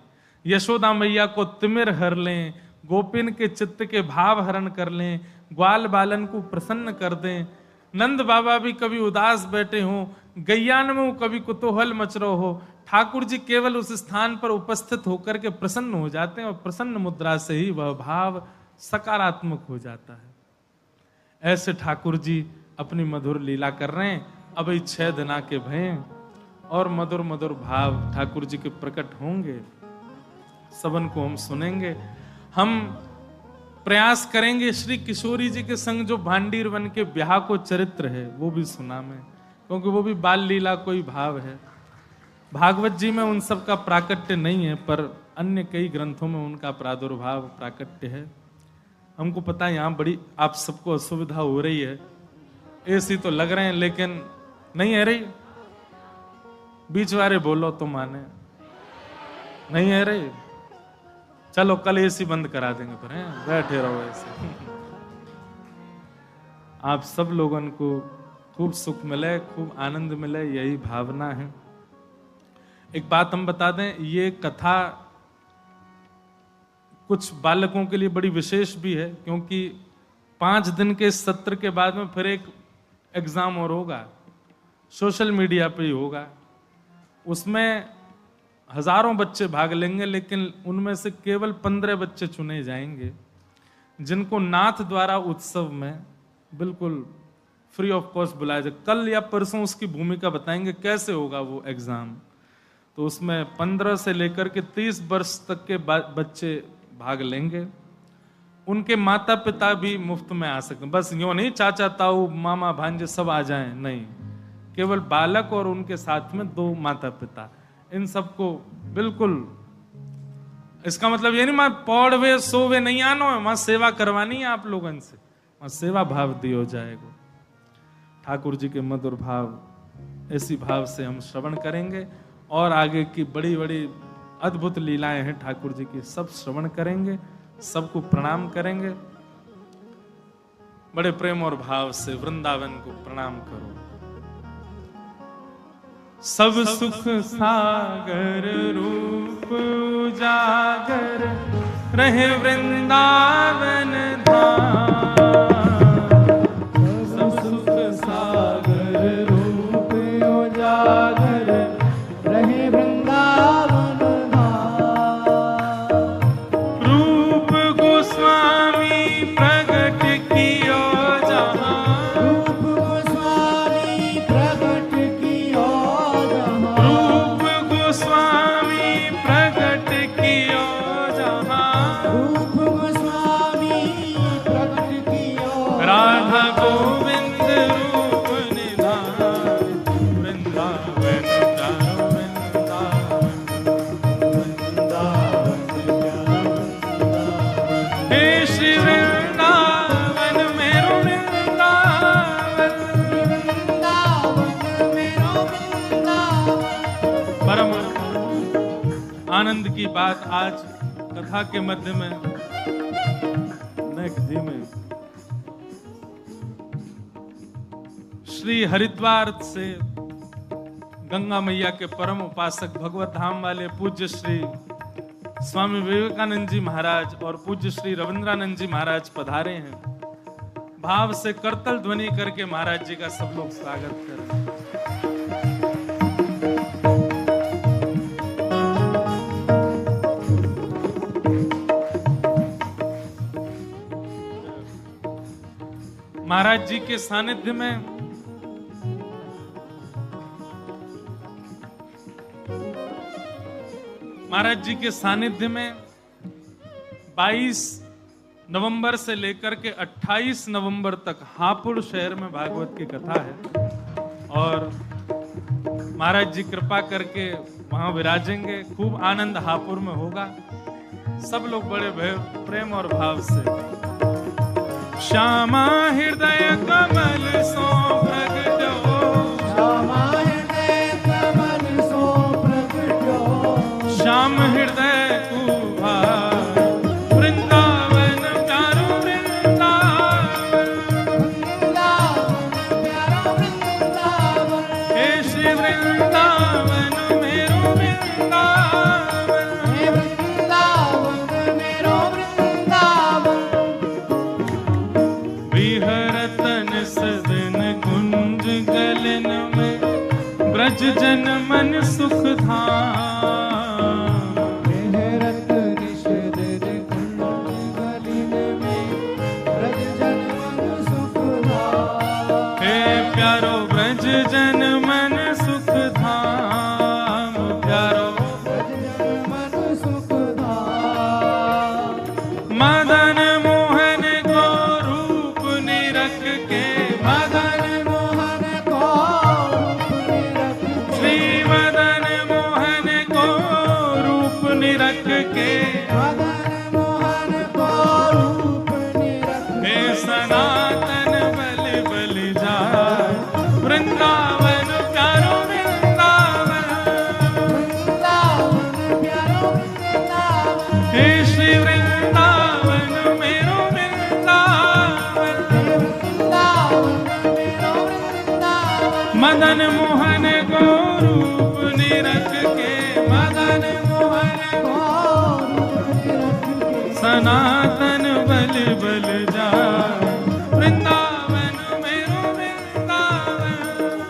यशोदा मैया को तिमिर हर लें, गोपिन के चित्त के भाव हरण कर लें, ग्वाल बालन को प्रसन्न कर दें। नंद बाबा भी कभी उदास बैठे हो, गैयान में कभी कुतूहल मच रहो हो, ठाकुर जी केवल उस स्थान पर उपस्थित होकर के प्रसन्न हो जाते हैं और प्रसन्न मुद्रा से ही वह भाव सकारात्मक हो जाता है। ऐसे ठाकुर जी अपनी मधुर लीला कर रहे हैं। अभी 6 दिन के भय और मधुर मधुर भाव ठाकुर जी के प्रकट होंगे। सबन को हम सुनेंगे। हम प्रयास करेंगे श्री किशोरी जी के संग जो भांडीर वन के ब्याह को चरित्र है वो भी सुना मैं, क्योंकि वो भी बाल लीला कोई भाव है। भागवत जी में उन सब का प्राकट्य नहीं है, पर अन्य कई ग्रंथों में उनका प्रादुर्भाव प्राकट्य है। हमको पता है यहाँ बड़ी आप सबको असुविधा हो रही है, ऐसी तो लग रहे हैं, लेकिन नहीं है रही। बीच वाले बोलो तो माने, नहीं है रही। चलो कल एसी बंद करा देंगे फिर, हैं? बैठे रहो ऐसे। आप सब लोगों को खूब सुख मिले, खूब आनंद मिले, यही भावना है। एक बात हम बता दें, ये कथा कुछ बालकों के लिए बड़ी विशेष भी है, क्योंकि 5 दिन के सत्र के बाद में फिर एक एग्जाम और होगा, सोशल मीडिया पे ही होगा। उसमें हजारों बच्चे भाग लेंगे, लेकिन उनमें से केवल 15 बच्चे चुने जाएंगे जिनको नाथ द्वारा उत्सव में बिल्कुल फ्री ऑफ कॉस्ट बुलाया जाए। कल या परसों उसकी भूमिका बताएंगे कैसे होगा वो एग्जाम। तो उसमें 15 से लेकर के 30 वर्ष तक के बच्चे भाग लेंगे। उनके माता पिता भी मुफ्त में आ सकते हैं। बस यूं नहीं चाचा ताऊ मामा भांजे सब आ जाएं, नहीं, केवल बालक और उनके साथ में 2 माता पिता, इन सबको बिल्कुल। इसका मतलब ये नहीं मैं पौड़वे सोवे नहीं आनो है, वहां सेवा करवानी है आप लोगों से, वहां सेवा भाव दियो जाएगा। ठाकुर जी के मधुर भाव ऐसी भाव से हम श्रवण करेंगे और आगे की बड़ी बड़ी अद्भुत लीलाएं हैं ठाकुर जी की, सब श्रवण करेंगे, सबको प्रणाम करेंगे। बड़े प्रेम और भाव से वृंदावन को प्रणाम करो। सब सुख सागर रूप उजागर रहे वृंदावन धाम। सब सुख सागर रूप उजागर रहे वृंदावन धाम। रूप गोस्वामी प्रगट कियो जहाँ। रूप गोस्वामी प्रगट कियो जहाँ। रूप गोस्वामी प्रगट कियो जहाँ। रूप गोस्वामी प्रगट कियो राधा गोविंद रूप निधान। वृंदावन चारो वृंदावन। हे श्री वृंदावन मेरो वृंदावन। परम आनंद की बात आज कथा के मध्य में धीमे श्री हरिद्वार से गंगा मैया के परम उपासक भगवत धाम वाले पूज्य श्री स्वामी विवेकानंद जी महाराज और पूज्य श्री रविंद्रानंद जी महाराज पधारे हैं। भाव से करतल ध्वनि करके महाराज जी का सब लोग स्वागत करें। महाराज जी के सानिध्य में महाराज जी के सानिध्य में 22 नवंबर से लेकर के 28 नवंबर तक हापुड़ शहर में भागवत की कथा है और महाराज जी कृपा करके वहां विराजेंगे। खूब आनंद हापुड़ में होगा। सब लोग बड़े प्रेम और भाव से श्यामा हृदय कमल सो प्रगटो। श्यामा हृदय कमल सो प्रगटो। श्याम हृदय कुभार वृंदावन प्यारो वृंदावन। प्यारा वृंदावन। हे श्री वृंदावन मेरो वृंदावन। हे वृंदावन मेरो वृंदावन। विहरत निस दिन कुंज गलन में ब्रज जन मन सुख धाम। विहरत निस दिन कुंज गलन में ब्रज जन मन सुख धाम। हे प्यारो ब्रज जन मन सुख धाम। प्यारो ब्रज जन मन सुख धाम। मदन मोहन को रूप निरख के। मदन मोहन को रूप निरख के। श्री मदन मोहन को रूप निरख के। मदन मोहन को रूप निरख के। हे सनातन बलि बलि जाय वृंदावन प्यारो वृंदावन। वृंदावन प्यारो वृंदावन। हे श्री वृंदावन मेरो वृंदावन। वृंदावन मेरो वृंदावन। मदन मोहन को रूप निरख के। मदन मोहन को रूप निरख के। सनातन बल बल जाय वृंदावन मेरो वृंदावन।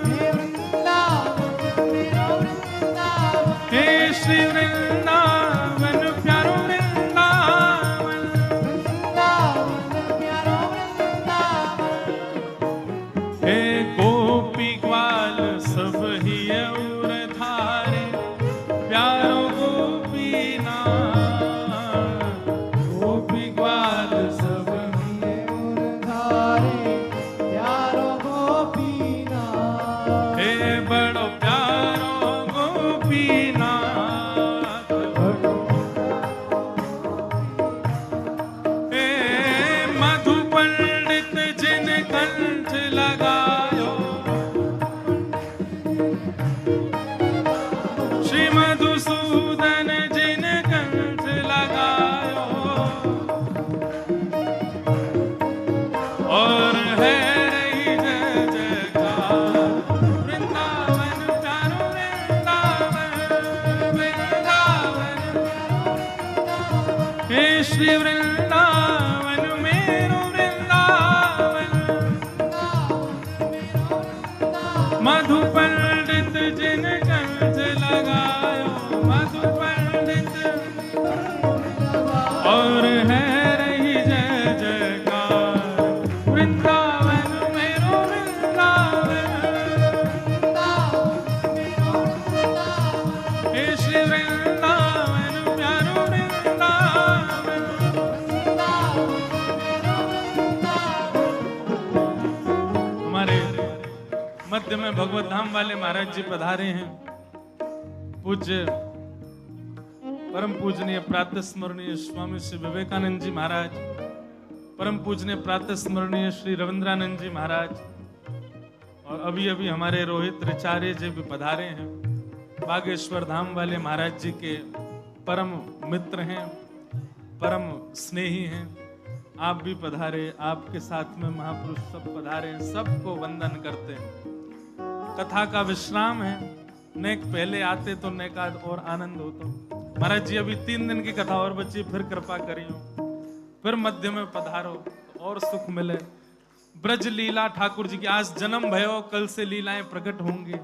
हे वृंदावन मेरो वृंदावन। हे श्री वृंदावन प्यारो वृंदावन। वृंदावन प्यारो वृंदावन। हे गोपी ग्वाल सब मधु पंडित जिन कंठ लगायो, मधु पंडित और है रही जय जयकार, वृंदावन मेरो वृंदावन, हे श्री वृंदावन प्यारो वृंदावन। हमारे मध्य में भगवत धाम वाले महाराज जी पधारे हैं। पूज्य परम पूजनीय प्रातः स्मरणीय स्वामी श्री विवेकानंद जी महाराज, परम पूजनीय प्रातः स्मरणीय श्री रविंद्रानंद जी महाराज, और अभी अभी हमारे रोहित ऋचार्य जी भी पधारे हैं। बागेश्वर धाम वाले महाराज जी के परम मित्र हैं, परम स्नेही हैं। आप भी पधारे, आपके साथ में महापुरुष सब पधारे हैं, सबको वंदन करते हैं। कथा का विश्राम है, नेक पहले आते तो नेकाद और आनंद होता। महाराज जी अभी 3 दिन की कथा और बची, फिर कृपा करियो, फिर मध्य में पधारो तो और सुख मिले। ब्रज लीला ठाकुर जी की आज जन्म भयो, कल से लीलाएं प्रकट होंगी।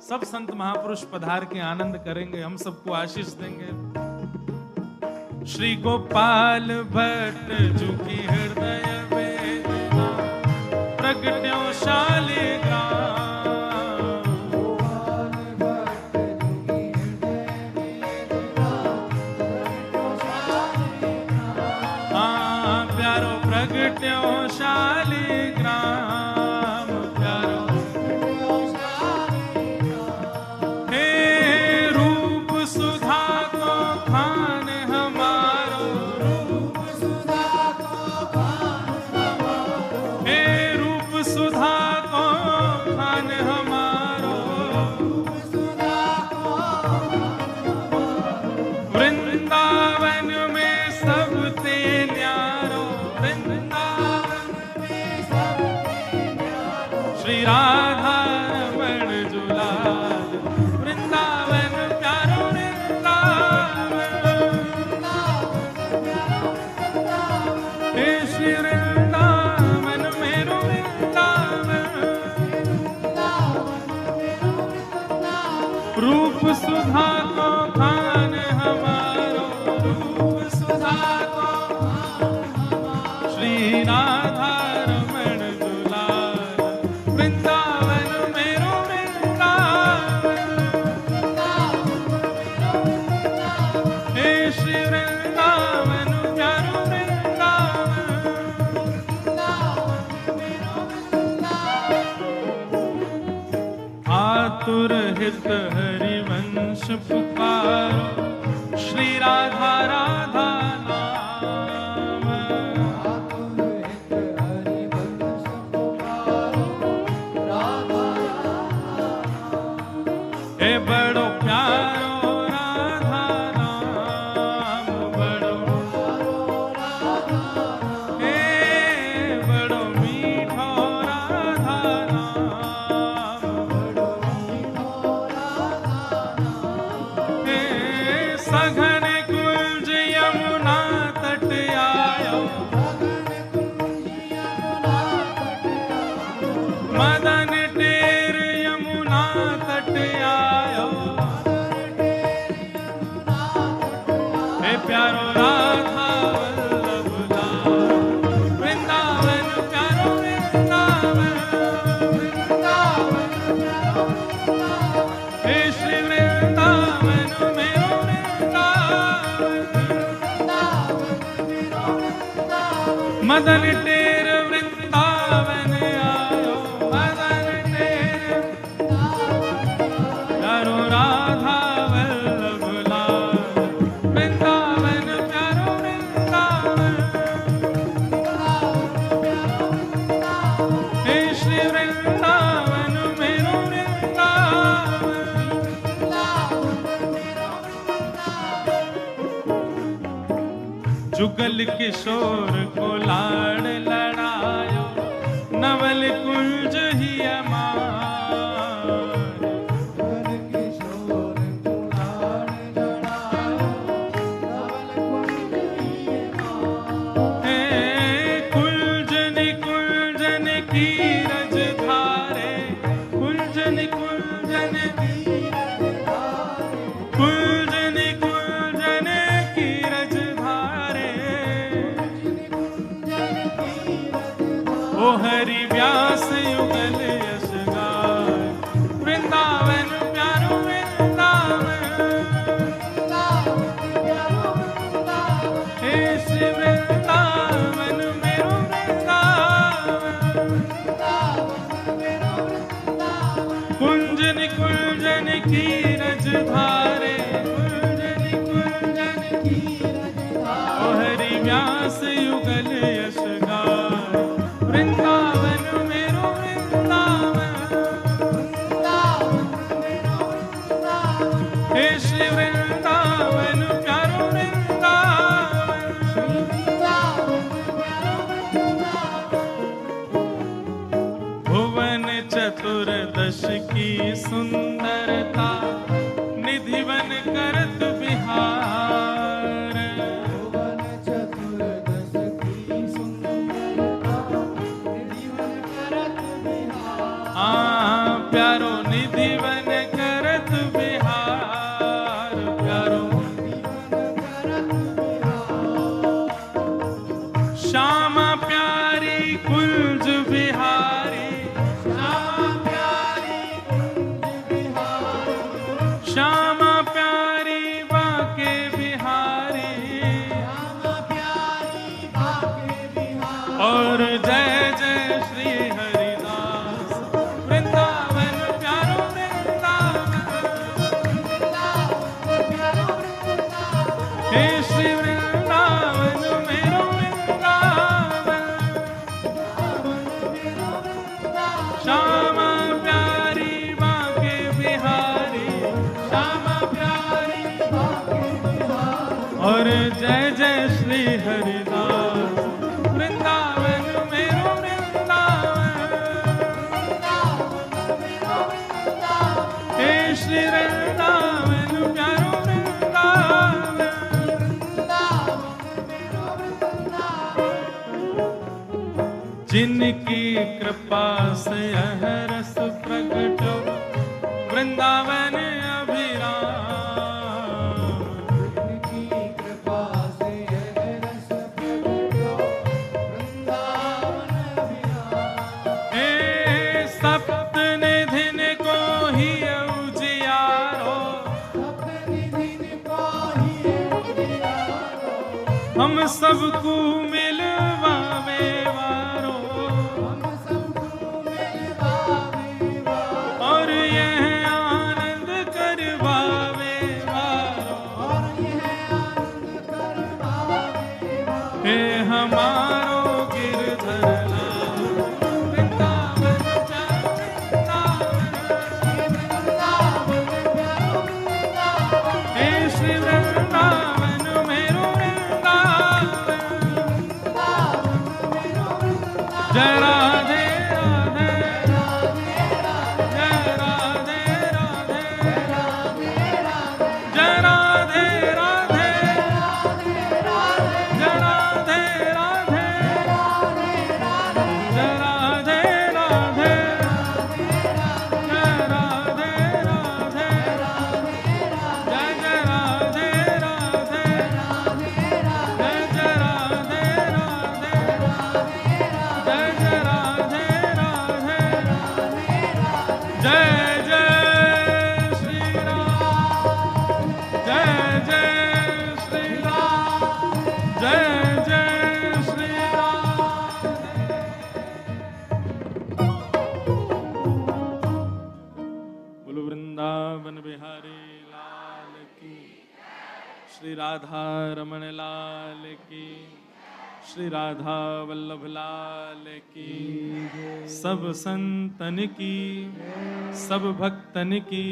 सब संत महापुरुष पधार के आनंद करेंगे, हम सबको आशीष देंगे। श्री गोपाल भट्ट जू की हृदय वेदना प्रगट्यो शालिग्राम, प्रगट्यो शालिग्राम, प्यारो हे रूप सुधा को खान हमारो, रूप सुधा को खान हमारो, हे रूप सुधा को खान हमारो, रूप सुधा को वृंदावन में सबते न्यारो, श्री राधा रमण जुलाल, वृंदावन प्यारो वृंदावन, हे श्री वृंदावन मेरो वृंदावन, रूप सुधा को खान हमारो, रूप सुधा को श्री राधा रमण जुलाल, वृंदावन मेरो वृंदावन, हे श्री वृंदावन प्यारो वृंदावन। आतुर हित हरिवंश पुकारो, श्री राधा राधा नाम, हे बड़ो प्यारो राधा नाम, बड़ो हे बड़ो मीठो राधा नाम, हे सघन कुंज यमुना तट आयो, मदन टेर यमुना तट आयो, हे प्यारो राधा वल्लभ लाल, वृंदावन प्यारो वृंदावन, हे श्री वृंदावन मेरो वृंदावन, मदन टेर वृंदावन आयो, मदन टेर प्यारो राधा वल्लभ लाल, वृंदावन प्यारो वृंदावन, हे श्री वृंदावन मेरो वृंदावन। जुगल किशोर को लाड़ लड़ायो, नवल कुंज ही कुंजन की रज धारे, कुंजन की रजधारे ओ हरि व्यास युगल यश गाय वृंदावन मेरो वृंदावन हे श्री वृंदावन प्यारो वृंदावन भुवन चतुर्दश की सुंदरता निधिवन करत बिहार प्यारो निधिवन करत बिहार प्यारो श्यामा प्यारी कुंज बिहारी श्यामा प्यारी बाके बिहारी और जय जय श्री हरिदास वृंदावन प्यारो वृंदावन हे श्री वृंदावन मेरो वृंदावन श्यामा प्यारी बाके बिहारी श्यामा प्यारी और जय जय श्री हरिदास वृंदावन मेरो वृंदावन हे श्री वृंदावन प्यारो वृंदावन जिनकी कृपा से यह रस प्रकट वृंदावन अभिराम हे सप्त निधिन को ही उजियारो हम सबको मिलवावे वारो और यह आनंद करवावे वारो हे हमारो गिरधर लाल वृंदावन हे श्री वृंदावन मेरो वृंदावन जय राधे राधे जय राधे राधे जय राधे राधे जय राधे राधे जय राधे राधे जय राधे राधे जय जय राधे राधे जय जय राधे राधे जय जय राधे राधे जय जय श्री राम जय जय श्री राम जय जय श्री राम बोलो वृंदावन बिहारी लाल की श्री राधा रमण लाल की श्री राधा वल्लभ लाल की सब संतन की सब भक्तन की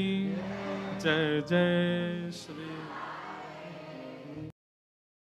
जय जय श्री